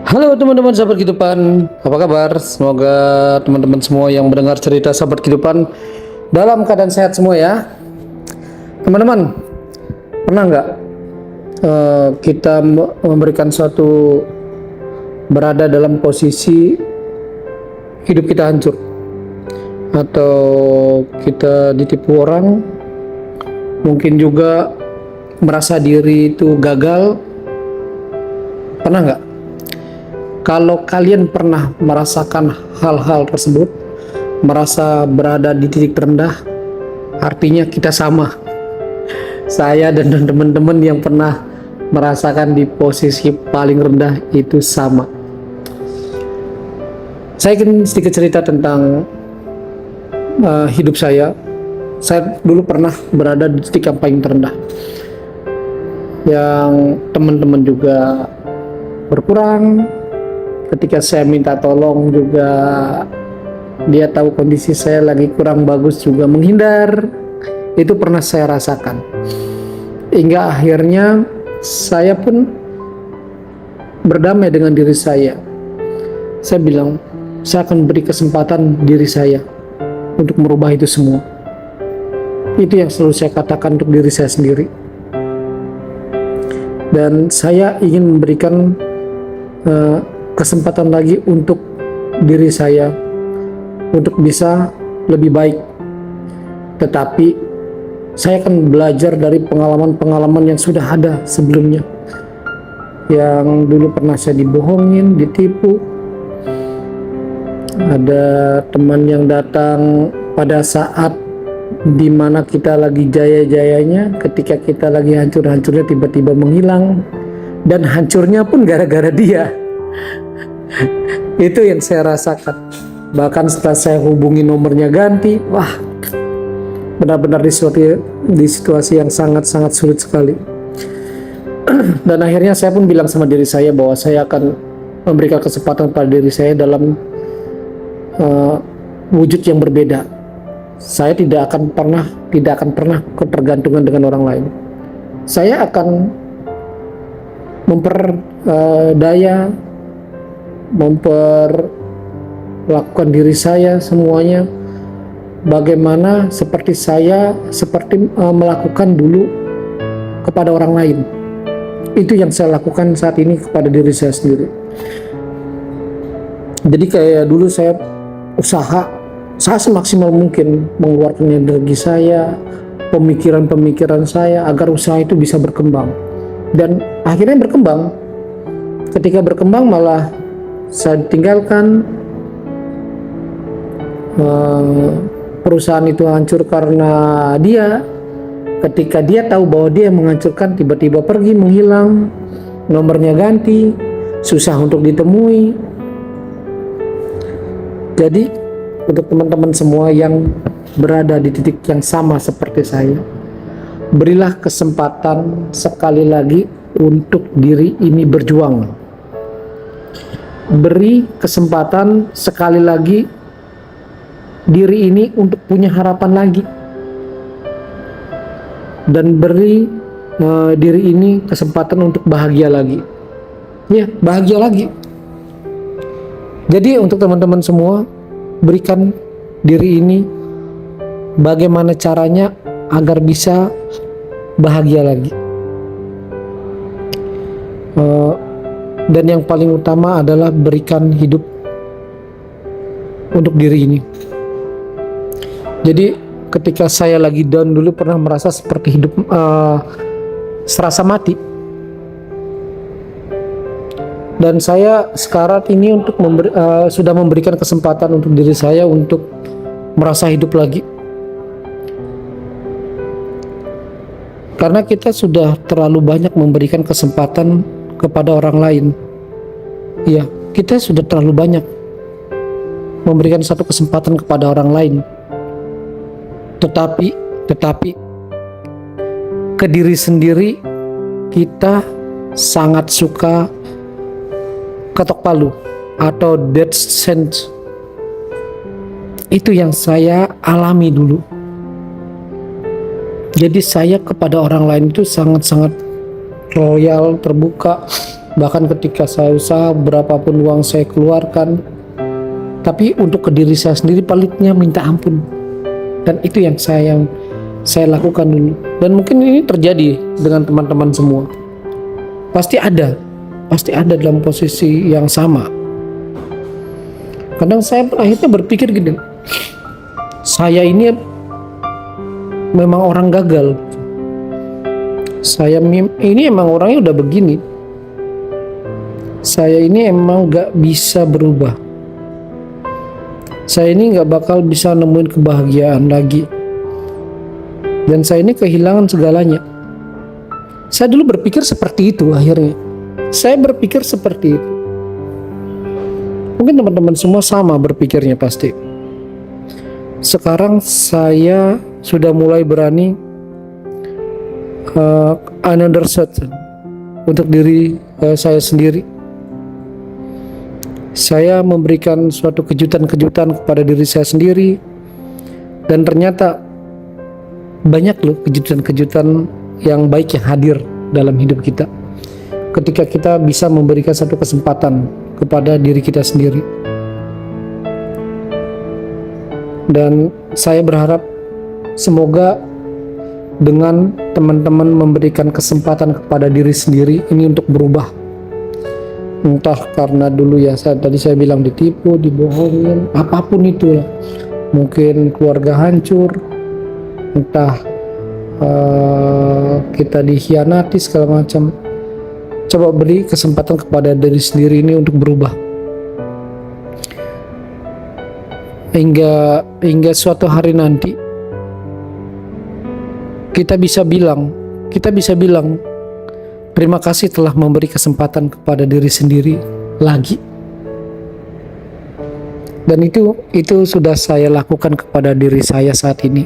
Halo teman-teman sahabat kehidupan, apa kabar? Semoga teman-teman semua yang mendengar cerita sahabat kehidupan dalam keadaan sehat semua ya. Teman-teman, pernah nggak kita memberikan suatu berada dalam posisi hidup kita hancur, atau kita ditipu orang, mungkin juga merasa diri itu gagal? Pernah nggak? Kalau kalian pernah merasakan hal-hal tersebut, merasa berada di titik terendah, artinya kita sama. Saya dan teman-teman yang pernah merasakan di posisi paling rendah itu sama. Saya ingin sedikit cerita tentang hidup saya. Saya dulu pernah berada di titik yang paling terendah, yang teman-teman juga berkurang. Ketika saya minta tolong juga dia tahu kondisi saya lagi kurang bagus juga menghindar. Itu pernah saya rasakan, hingga akhirnya saya pun berdamai dengan diri saya. Saya bilang, saya akan beri kesempatan diri saya untuk merubah itu semua. Itu yang selalu saya katakan untuk diri saya sendiri. Dan saya ingin memberikan kesempatan lagi untuk diri saya untuk bisa lebih baik. Tetapi saya akan belajar dari pengalaman-pengalaman yang sudah ada sebelumnya, yang dulu pernah saya dibohongin, ditipu. Ada teman yang datang pada saat dimana kita lagi jaya-jayanya, ketika kita lagi hancur-hancurnya tiba-tiba menghilang, dan hancurnya pun gara-gara dia. Itu yang saya rasakan. Bahkan setelah saya hubungi nomornya ganti, wah, benar-benar di situasi yang sangat-sangat sulit sekali. Dan akhirnya saya pun bilang sama diri saya bahwa saya akan memberikan kesempatan pada diri saya dalam wujud yang berbeda. Saya tidak akan pernah ketergantungan dengan orang lain. Saya akan memperdaya, memperlakukan diri saya semuanya bagaimana seperti melakukan dulu kepada orang lain. Itu yang saya lakukan saat ini kepada diri saya sendiri. Jadi kayak dulu saya semaksimal mungkin mengeluarkan energi saya, pemikiran saya agar usaha itu bisa berkembang, dan akhirnya berkembang. Ketika berkembang malah saya tinggalkan, perusahaan itu hancur karena dia. Ketika dia tahu bahwa dia menghancurkan, tiba-tiba pergi menghilang, nomornya ganti, susah untuk ditemui. Jadi untuk teman-teman semua yang berada di titik yang sama seperti saya, berilah kesempatan sekali lagi untuk diri ini berjuang. Beri kesempatan sekali lagi diri ini untuk punya harapan lagi, dan beri diri ini kesempatan untuk bahagia lagi. Ya, bahagia lagi. Jadi untuk teman-teman semua, berikan diri ini bagaimana caranya agar bisa bahagia lagi. Dan yang paling utama adalah berikan hidup untuk diri ini. Jadi ketika saya lagi down dulu pernah merasa seperti hidup serasa mati. Dan saya sekarang ini sudah memberikan kesempatan untuk diri saya untuk merasa hidup lagi. Karena kita sudah terlalu banyak memberikan kesempatan kepada orang lain. Ya, kita sudah terlalu banyak memberikan satu kesempatan kepada orang lain. Tetapi ke diri sendiri kita sangat suka ketok palu atau death sentence. Itu yang saya alami dulu. Jadi saya kepada orang lain itu sangat-sangat loyal, terbuka, Bahkan ketika saya usaha, berapapun uang saya keluarkan, tapi untuk ke diri saya sendiri palingnya minta ampun. Dan itu yang saya lakukan dulu. Dan mungkin ini terjadi dengan teman-teman semua. Pasti ada dalam posisi yang sama. Kadang saya akhirnya berpikir gini, saya ini memang orang gagal. Saya ini emang orangnya udah begini. Saya ini emang gak bisa berubah. Saya ini gak bakal bisa nemuin kebahagiaan lagi. Dan saya ini kehilangan segalanya. Saya dulu berpikir seperti itu akhirnya. Saya berpikir seperti itu. Mungkin teman-teman semua sama berpikirnya pasti. Sekarang saya sudah mulai berani another shot untuk diri saya sendiri. Saya memberikan suatu kejutan-kejutan kepada diri saya sendiri, dan ternyata banyak loh kejutan-kejutan yang baik yang hadir dalam hidup kita ketika kita bisa memberikan satu kesempatan kepada diri kita sendiri. Dan saya berharap semoga dengan teman-teman memberikan kesempatan kepada diri sendiri ini untuk berubah. Entah karena dulu ya tadi saya bilang ditipu, dibohongin, apapun itulah. Mungkin keluarga hancur, entah kita dikhianati segala macam. Coba beri kesempatan kepada diri sendiri ini untuk berubah. Hingga suatu hari nanti kita bisa bilang terima kasih telah memberi kesempatan kepada diri sendiri lagi. Dan itu sudah saya lakukan kepada diri saya saat ini.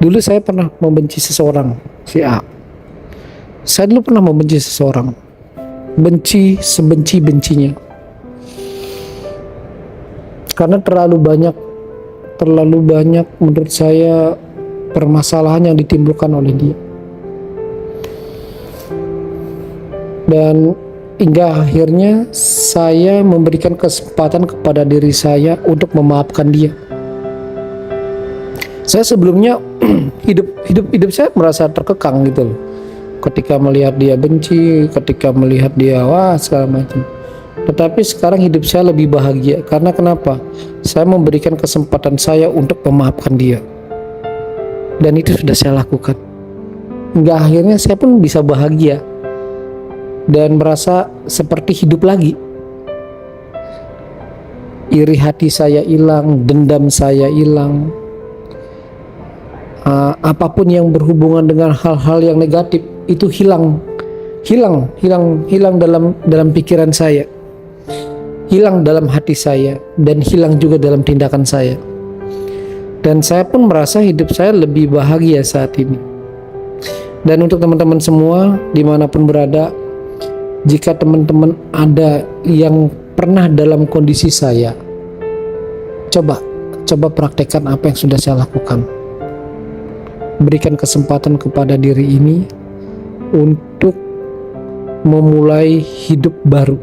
Dulu saya pernah membenci seseorang, si A. Saya dulu pernah membenci seseorang, benci sebenci-bencinya, karena terlalu banyak menurut saya permasalahan yang ditimbulkan oleh dia. Dan hingga akhirnya saya memberikan kesempatan kepada diri saya untuk memaafkan dia. Saya sebelumnya hidup saya merasa terkekang gitu loh. Ketika melihat dia benci, ketika melihat dia segala macam. Tetapi sekarang hidup saya lebih bahagia. Karena kenapa? Saya memberikan kesempatan saya untuk memaafkan dia. Dan itu sudah saya lakukan. Hingga akhirnya saya pun bisa bahagia dan merasa seperti hidup lagi. Iri hati saya hilang, dendam saya hilang. Apapun yang berhubungan dengan hal-hal yang negatif itu hilang dalam pikiran saya, hilang dalam hati saya, dan hilang juga dalam tindakan saya. Dan saya pun merasa hidup saya lebih bahagia saat ini. Dan untuk teman-teman semua dimanapun berada, jika teman-teman ada yang pernah dalam kondisi saya, coba praktekkan apa yang sudah saya lakukan. Berikan kesempatan kepada diri ini untuk memulai hidup baru,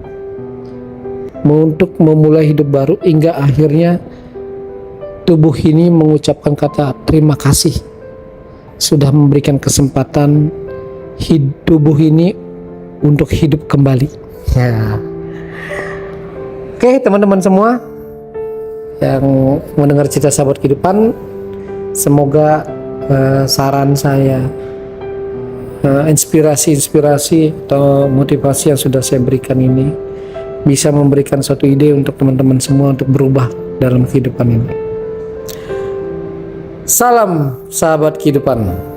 hingga akhirnya tubuh ini mengucapkan kata terima kasih sudah memberikan kesempatan tubuh ini untuk hidup kembali. Ya. Oke, teman-teman semua yang mendengar cerita sahabat kehidupan, semoga saran saya, inspirasi atau motivasi yang sudah saya berikan ini bisa memberikan suatu ide untuk teman-teman semua untuk berubah dalam kehidupan ini. Salam sahabat kehidupan.